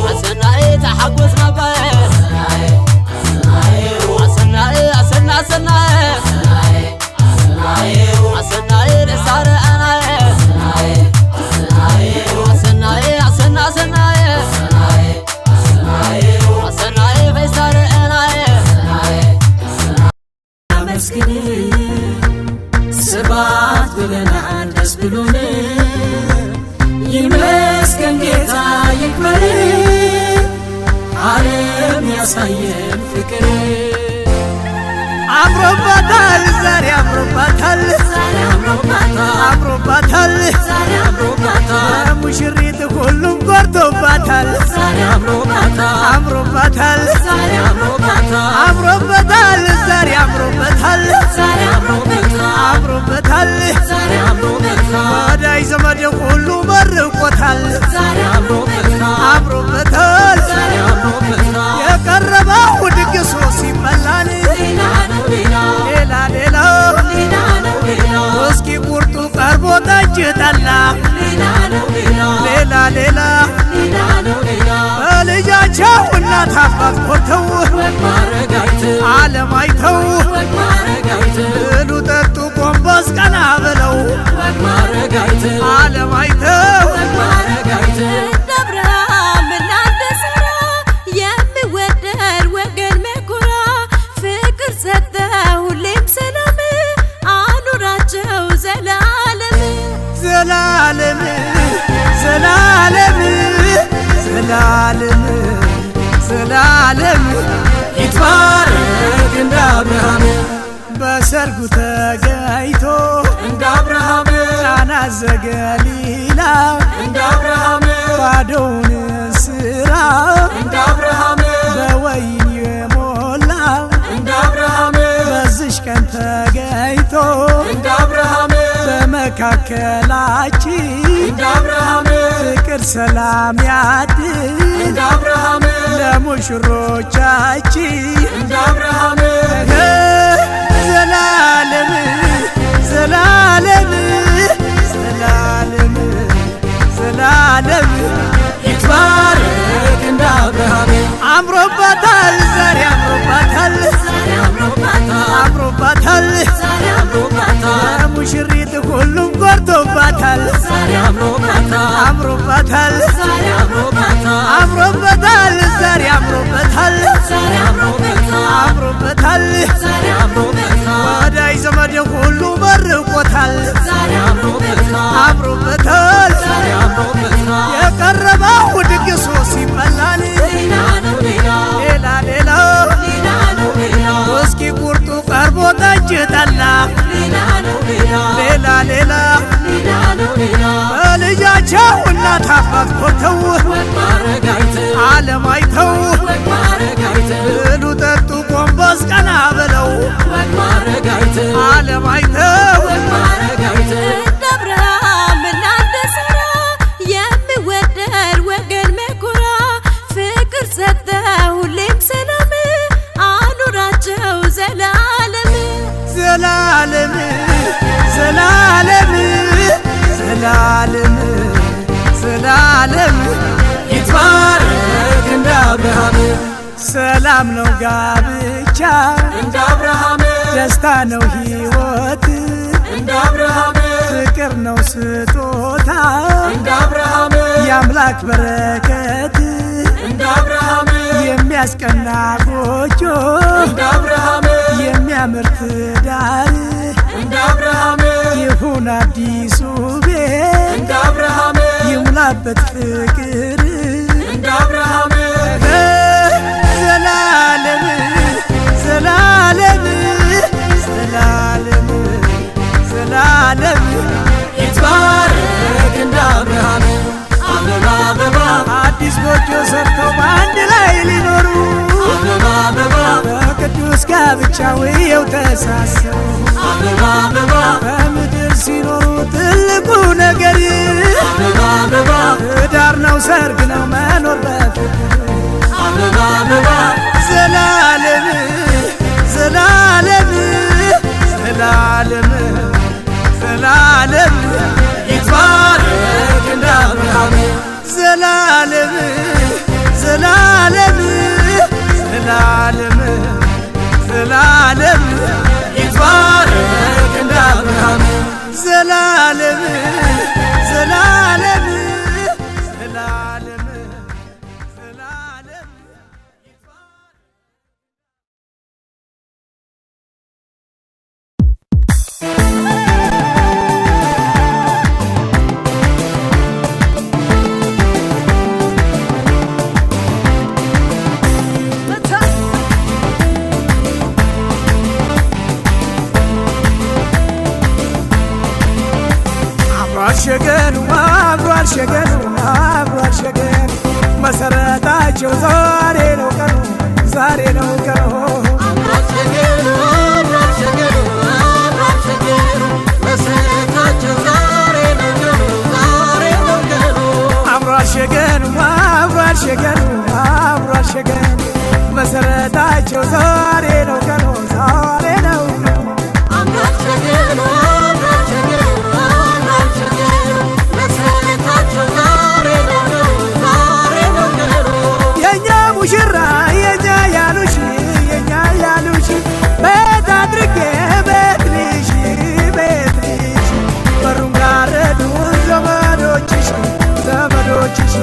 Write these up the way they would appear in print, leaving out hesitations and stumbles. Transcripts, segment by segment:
عسناي تحقوسنا بقى عسناي عسناي رسار انا عسناي عسناي فيسار انا مسكين سبات بلنا دس بلوني يمسكن جيتا يكبر عالم يصير فكري عمروباتال زاري عمروباتال عمروباتال مشريت كلهم قردوباتال عمروباتال عمروباتال زاري عمروباتال عمروباتال وداي زمد كله مرقوتال عمروباتال يقربه دقسو سيملاني ليلا ليلا وسكي قرطو قربو تجتلا ليلا ليلا بلجاچاو እናት አባት ኮርተው ዓለም አይተው ብሉ ጠጡ ጎንበስ ቀና ብለው ዓለም አይተው ዘላለም ዘላለም ዘላለም ዘላለም ይትባረክ እንደ አብርሃም በሰርጉ ተገኝቶ እንደ አብርሃም ቃና ዘገሊላ እንደ አብርሃም ባዶውን ስራ እንደ አብርሃም በወይን የሞላ እንደ አብርሃም በዝሽ ቀን ተገኝቶ እንደ አብርሃም በመካከላችን እንደ አብርሃም ፍቅር ሰላም ያድል እንደ አብርሃም ለሙሽሮቻችን እንደ አብርሃም ዘላለም ዘላለም ዘላለም ዘላለም ይትባረክ እንደ አብርሃም አምሮባታል ዛሬ አምሮባታል አምሮባታል ሙሽሪት ሁሉም ጎርቶባታል አምሮባታል አምሮባታል ዛሬ አምሮባታል አምሮባታል ወዳይ ዘመድ ሁሉ መርቆታል አምሮባታል የቀረበው ድግሱ ሲበላል ሌላ ሌላ እስኪ ቁርጡ ቀርቦ ጠጅ ጠላ ሌላ ሌላ በልጃቸው እናት አባት ኮርተው ዓለም አይተው ብሉ ጠጡ ጎንበስ ቀና ብለው ዓለም አይተው ዘላለም ዘላለም ዘላለም ዘላለም ይትባረክ እንደ አብርሃም ሰላም ነው ጋብቻ እንደ አብርሃም ደስታ ነው ሕይወት እንደ አብርሃም ፍቅር ነው ስጦታ እንደ አብርሃም የአምላክ በረከት እንደ አብርሃም የሚያስቀና ጎጆ እንደ አብርሃም የሚያምር ትዳር እንደ አብርሃም ይሁን አዲሱ ቤት እንደ አብርሃም ይሙላበት ፍቅር እንደ አብርሃም ዘላለም ዘላለም ዘላለም ዘላለም ይትባረክ እንደ አብርሃም አበባ አበባ አዲስ ጎጆ ሰርተው በአንድ ላይ ሊኖሩ አበባ አበባ በቅዱስ ጋብቻው ይኸው ተሳሰሩ አበባ አበባ በምድር ሲኖሩ ትልቁ ነገር አበባ አበባ ትዳር ነው ሰርግ ነው መኖር በፍቅር አበባ አበባ ዘላለም ዘላለም ዘላለም ዘላለም ይትባረክ እንደ አብርሃም ዘላለም ይትባረክ እንደ አብርሃም ዘላለም ዘላለም ዘላለም ዘላለም አሸገኑ አብሮ አሸገኑ አብሮ አሸገኑ መሰረታቸው ዛሬ ነው ቀኑ ዛሬ ነው ቀኑ አብሮ አሸገኑ አብሮ አሸገኑ አብሮ አሸገኑ መሰረታቸው ዛሬ ነው ቀኑ ዛሬ ነው ሙሽራ የኛ ያሉሽ የኛ ያሉሽ ቤት አድርጌ ቤት ልሽ ቤት ልሽ በሩን ጋረዱ ዘመዶችሽ ዘመዶችሽ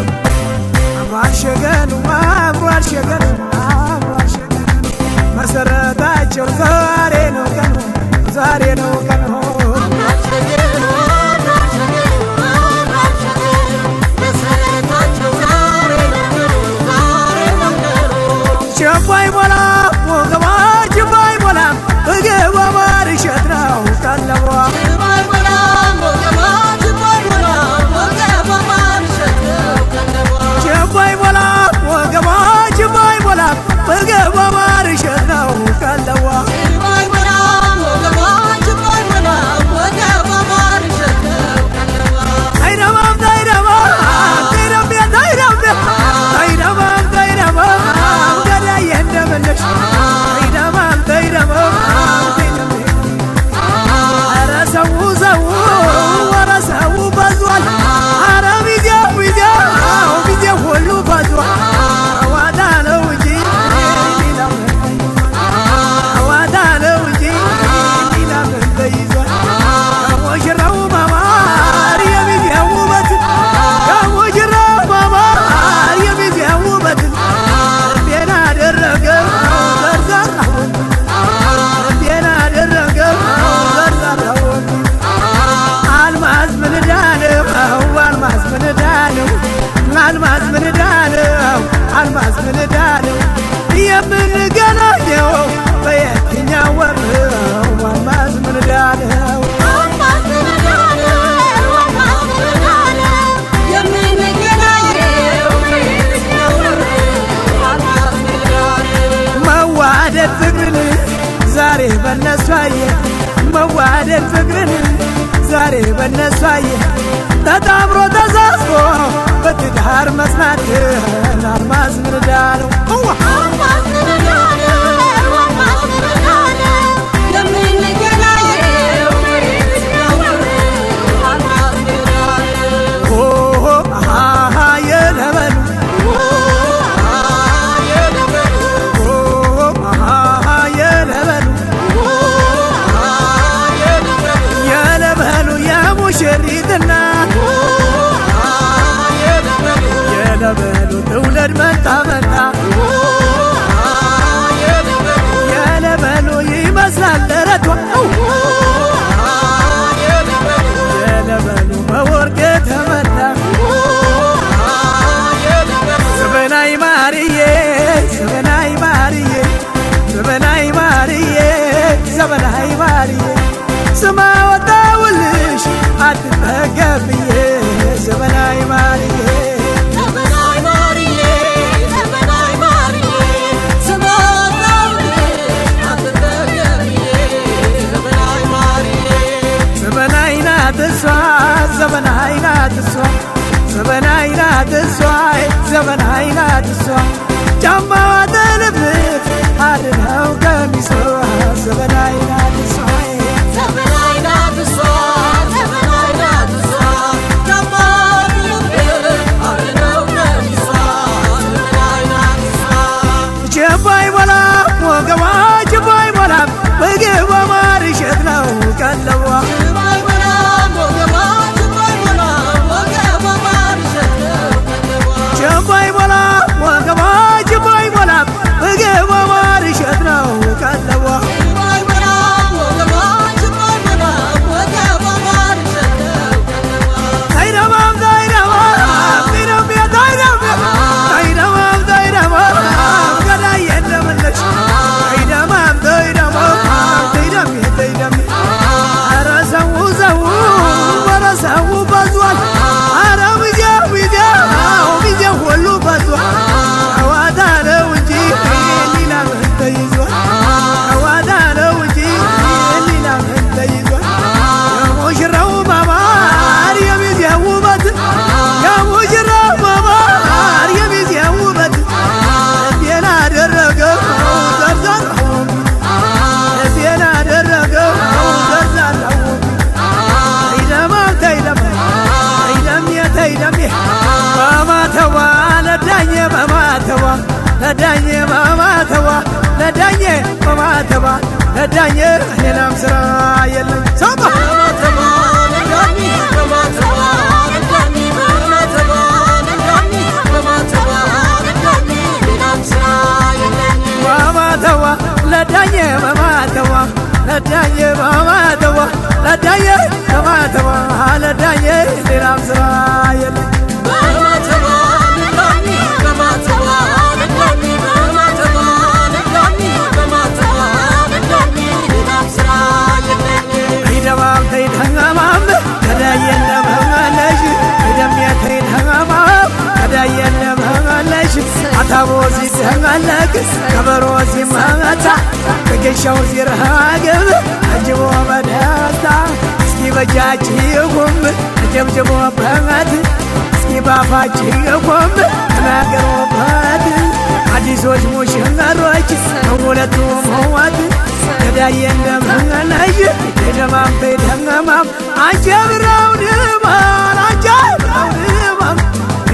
አብሮ አሸገኑ አብሮ አሸገኑ አብሮ አሸገኑ መሰረታቸው ዛሬ ነው ቀኑ ዛሬ ነው ቀኑ ጀባይ ሞላ ወገባ ጀባይ ሞላ እገባ ማርሸት ነው ቀለቧ ጀባይ ሞላ ወገባ ጀባይ ሞላ ወገባ ማርሸት ነው ቀለቧ ጀባይ ሞላ ወገባ ጀባይ ሞላ እገባ ማርሸት ነው ቀለቧ ጀባይ ሞላ ወገባ ጀባይ ሞላ ወገባ ማርሸት ነው ቀለቧ አይደማም አይደማም አይደማም አይደማም አይደማም እንደመለሽ አይደማም አይደማም ኧረ ሰው ሰው ኧረ ሰው በዟል ኧረ ሚዜው ሁሉ በዟል አዋጣ ነው እንጂ አዋጣ ነው እንጂ ሌላ ምን ተይዟል ከሙሽራው ማማር የሚዜው ውበት ከሙሽራው ማማር የሚዜው ውበት አልማዝ ምንዳ ነው የምንገናኘው በየትኛው ወር ነው አልማዝ ምንዳ ነው መዋደድ ፍቅርን ዛሬ በነሱ አየ መዋደድ ፍቅርን ዛሬ በነሱ አየ ተጣምሮ ተሳስቦ በትዳር መስናት አልማዝ ምንዳ ነው ሙሽሪትና የለበሉ ትውልድ መጣ መጣ የለበሉ ይመስላል ደረቷ የለበሉ በወርቅ ተመታ ዘበናይ ማርዬ ዘበናይ ማርዬ ዘበናይ ማርዬ ዘበናይ ማርዬ ስማ ወጣውልሽ አትጠገብዬ ዘበናይ ማርዬ ዘበናይ ማርዬ ዘበናይ ማርዬ ስማ ወጣውልሽ አትጠገብዬ ዘበናይ ማርዬ ዘበናይ ናት እሷ ዘበናይ ናት እሷ ዘበናይ ናት እሷ ዘበናይ ናት እሷ ጫማዋ ጥልፍልፍ አድነው ቀሚሷ ዘበናይ ናት እሷ ዘበናይ ናት እሷ ዘበናይ ናት እሷ ጫማዋ ጥልፍልፍ አድነው ቀሚሷ ዘበናይ ናት እሷ ጀባይ ሞላ ወገባ ጀባይ ሞላ ለዳኘ በማተቧ ለዳኘ በማተቧ ለዳኘ ሌላም ስራ የለም ሰውባ በማተቧ ለዳኘ በማተቧ ለዳኘ በማተቧ ለዳኘ በማተቧ ለዳኘ ሌላም ስራ የለም ይደማም ተይደማም ከዳየነ መለሽ ይደምየተይደማም ከዳየነ መለሽ አታቦ ሲሰማለክ ከበሮ ሲመታ ከገሻው ሲረሃግብ አጅቦ በደስታ እስኪ በጃችሁም ተጀብጅቦበት እስኪ ባፋችሁም ተናገሩበት አዲሶች ሙሽሮች ሁለቱም ህዋት ከዳየ እንደምናሽ የደማም ተይደማም አጀብራው ድማን አጀብራው ድማም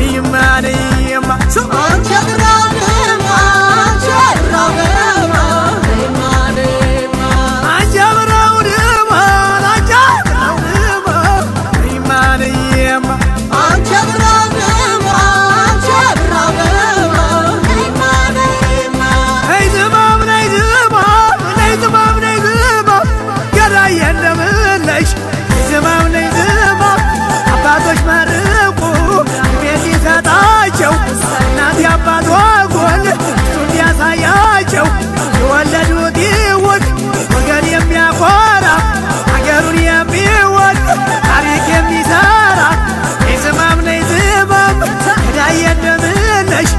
ይማን ይማ አጀብራው ድማን አጀብራው ድማም ይማን ይማ አጀብራው ድማን አጀብራው ድማም ይማን ይማ አጀብራው ድማን አጀብራው ድማም ይማን ይማ አይ ድማም ነይ ድማም ነይ ድማም ነይ ድማም ገዳየ እንደምነሽ ድማም ነይ ድማም አባቶች መርቁ ቤት ይሰጣቸው እናት ያባት ወጎን እሱን ያሳያቸው የወለዱት ይውድ ወገን የሚያኮራ አገሩን የሚወድ ታሪክ የሚሰራ ነይ ዝማም ነይ ዝማም ገዳየ እንደምነሽ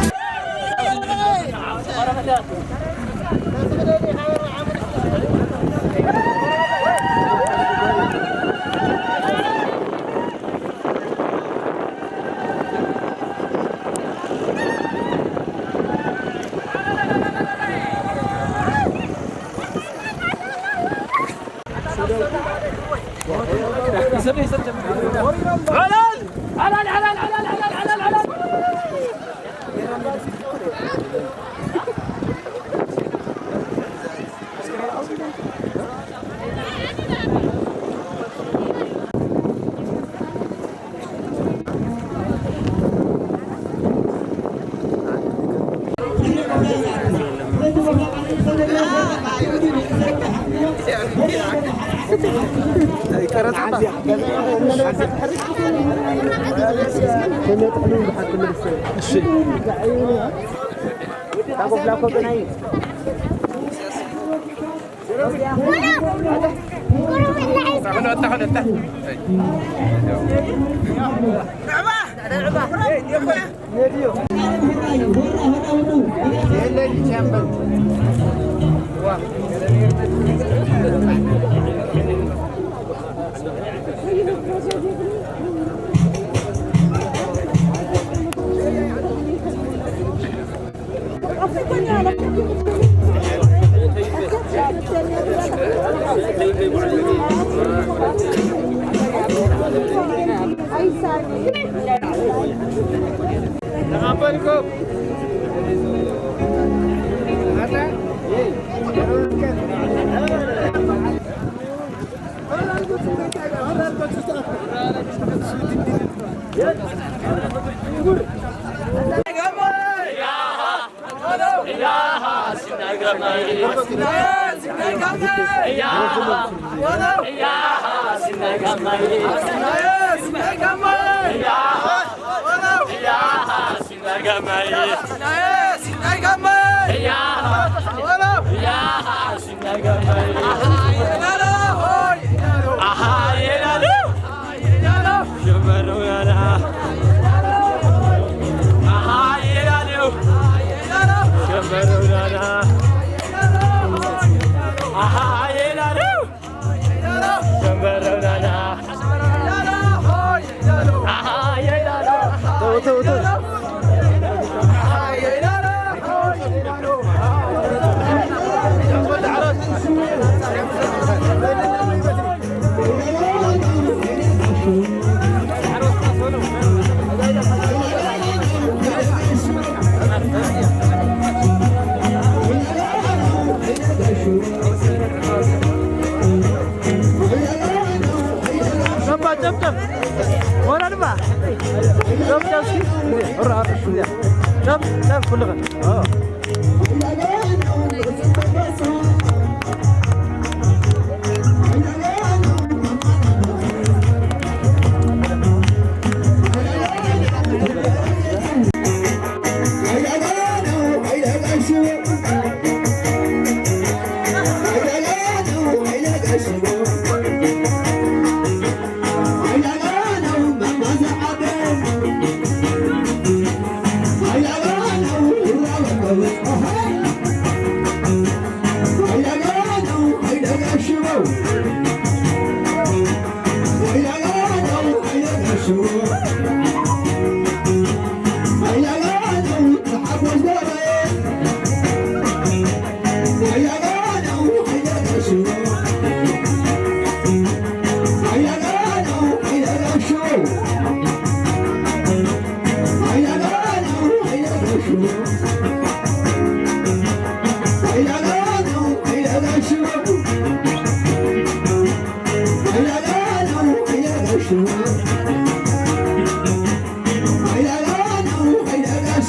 شوف كل غد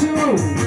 Sure.